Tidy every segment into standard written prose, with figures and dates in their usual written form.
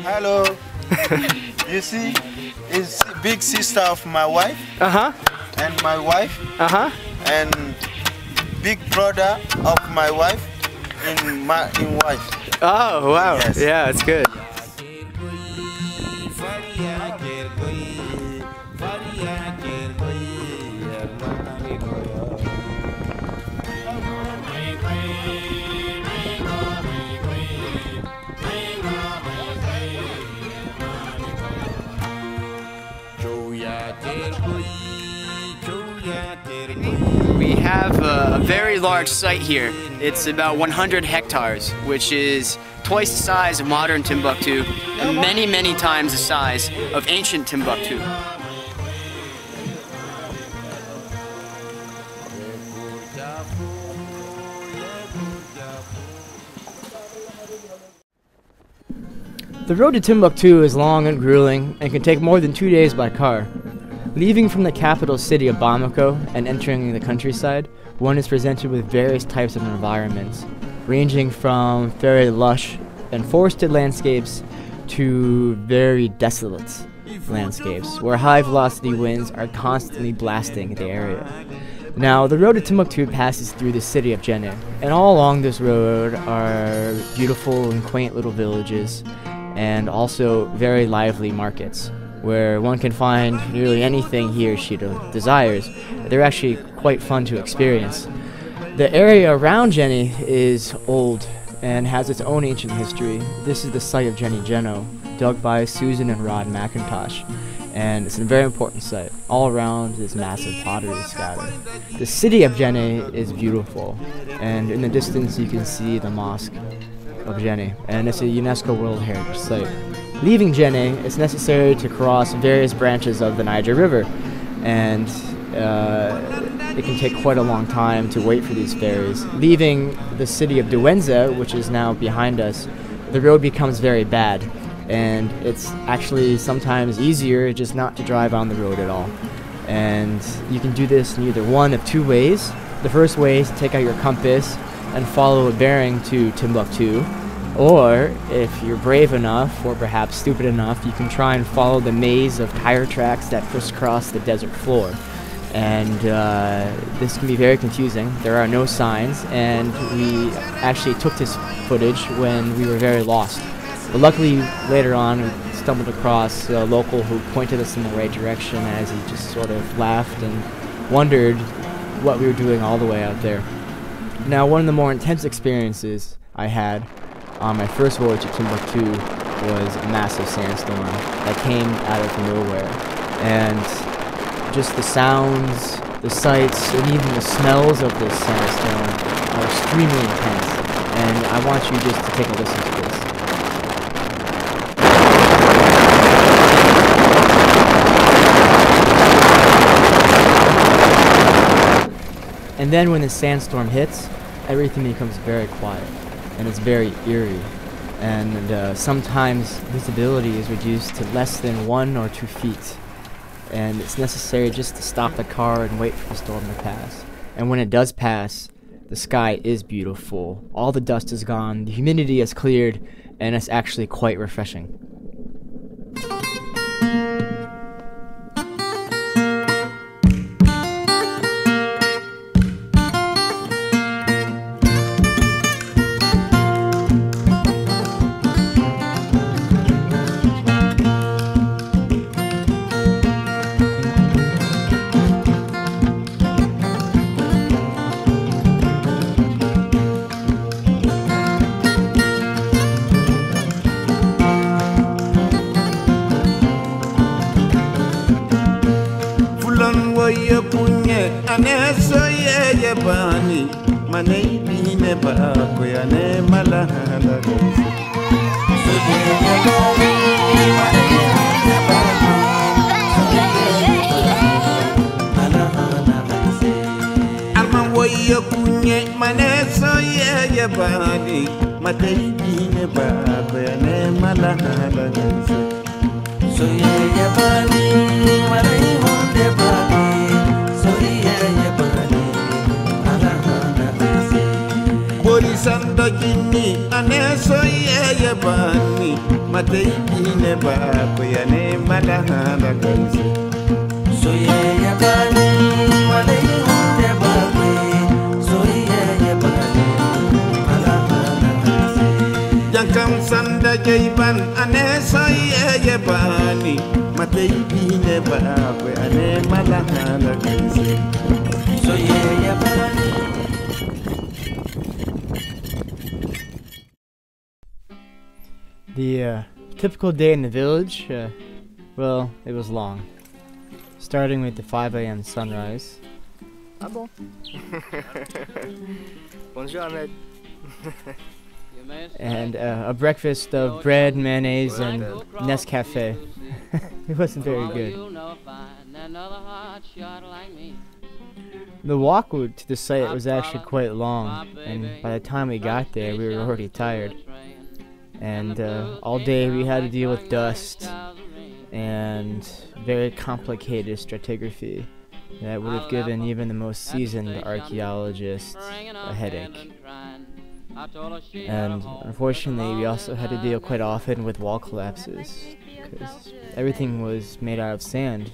Hello. You see, it's big sister of my wife. And my wife. And big brother of my wife in wife. Oh wow! Yes. Yeah, it's good. We have a very large site here. It's about 100 hectares, which is twice the size of modern Timbuktu and many, many times the size of ancient Timbuktu. The road to Timbuktu is long and grueling and can take more than 2 days by car. Leaving from the capital city of Bamako and entering the countryside, one is presented with various types of environments, ranging from very lush and forested landscapes to very desolate landscapes, where high-velocity winds are constantly blasting the area. Now, the road to Timbuktu passes through the city of Djenné, and all along this road are beautiful and quaint little villages, and also very lively markets, where one can find nearly anything he or she desires. They're actually quite fun to experience. The area around Djenné is old and has its own ancient history. This is the site of Djenné Djeno, dug by Susan and Rod McIntosh, and it's a very important site. All around is massive pottery scattered. The city of Djenné is beautiful, and in the distance you can see the mosque of Djenné, and it's a UNESCO World Heritage Site. Leaving Djenné, it's necessary to cross various branches of the Niger River, and it can take quite a long time to wait for these ferries. Leaving the city of Douenza, which is now behind us, the road becomes very bad, and it's actually sometimes easier just not to drive on the road at all. And you can do this in either one of two ways. The first way is to take out your compass and follow a bearing to Timbuktu. Or, if you're brave enough, or perhaps stupid enough, you can try and follow the maze of tire tracks that crisscross the desert floor. And this can be very confusing. There are no signs, and we actually took this footage when we were very lost. But luckily, later on, we stumbled across a local who pointed us in the right direction as he just sort of laughed and wondered what we were doing all the way out there. Now, one of the more intense experiences I had on my first voyage to Timbuktu was a massive sandstorm that came out of nowhere. And just the sounds, the sights, and even the smells of this sandstorm are extremely intense. And I want you just to take a listen to this. And then when the sandstorm hits, everything becomes very quiet. And it's very eerie, and sometimes visibility is reduced to less than 1 or 2 feet, and it's necessary just to stop the car and wait for the storm to pass. And when it does pass, the sky is beautiful, all the dust is gone, the humidity has cleared, and it's actually quite refreshing. ye bani manei bine ba ko ya ne malala so ye bani manei bine ba alman woye kunye mane so ye bani manei bine ba ko ya ne malala so ye bani manei bine ba Sanda kini ane so ye bani matei ne ba ko ya ne malahala kansi so ye bani matei ne ba ko so ye bani malahala kansi jankam sanda jaiban ane so ye bani matei ne ba ko ya ne malahala kansi so ye bani. The typical day in the village, well, it was long. Starting with the 5 a.m. sunrise. Ah bon? Bonjour Ahmed. And a breakfast of bread, mayonnaise, and Nescafe. It wasn't very good. The walk to the site was actually quite long, and by the time we got there, we were already tired. And all day we had to deal with dust and very complicated stratigraphy that would have given even the most seasoned archaeologist a headache. And unfortunately we also had to deal quite often with wall collapses because everything was made out of sand.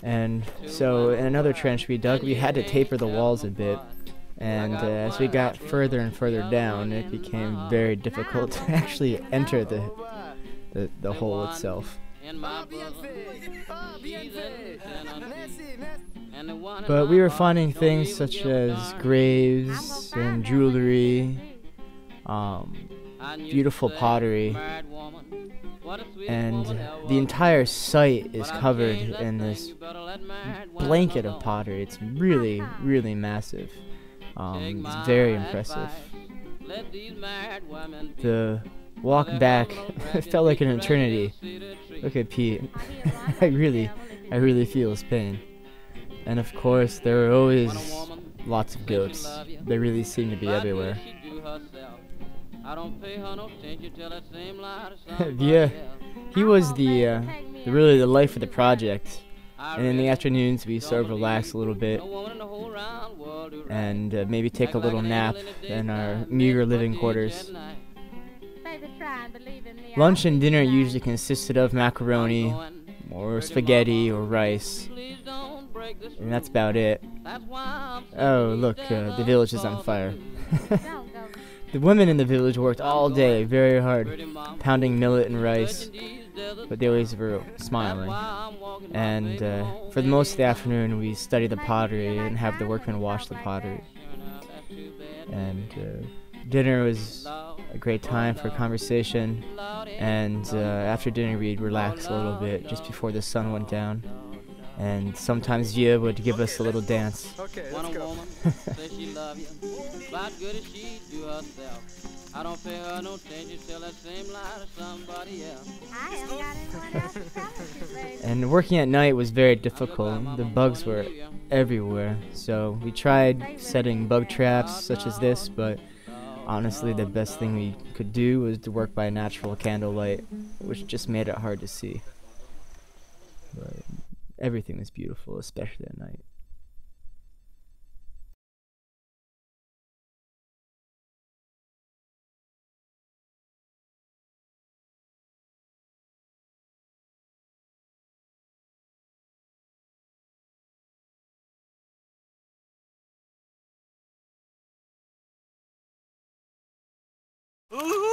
And so in another trench we dug, we had to taper the walls a bit. And as we got further and further down, it became very difficult to actually enter the hole itself. But we were finding things such as graves and jewelry, beautiful pottery, and the entire site is covered in this blanket of pottery. It's really, really massive. It's very impressive. The walk back felt like an eternity. Look at Pete. I really feel his pain. And of course, there were always lots of goats. They really seem to be everywhere. Yeah, he was really the life of the project. And in the afternoons, we sort of relax a little bit and maybe take a little nap in our meager living quarters. Lunch and dinner usually consisted of macaroni or spaghetti or rice, and that's about it. Oh, look, the village is on fire. The women in the village worked all day very hard, pounding millet and rice, but they always were smiling. And for the most of the afternoon, we studied the pottery and have the workmen wash the pottery. And dinner was a great time for conversation, and after dinner we'd relax a little bit just before the sun went down. And sometimes Gia would give us a little dance. Okay, let's go. I don't pay her no attention till that same lie to somebody else. I haven't got anyone else to tell her. And working at night was very difficult. The bugs were everywhere. So we tried setting bug traps such as this, but honestly the best thing we could do was to work by natural candlelight, which just made it hard to see. But everything was beautiful, especially at night. Ooh.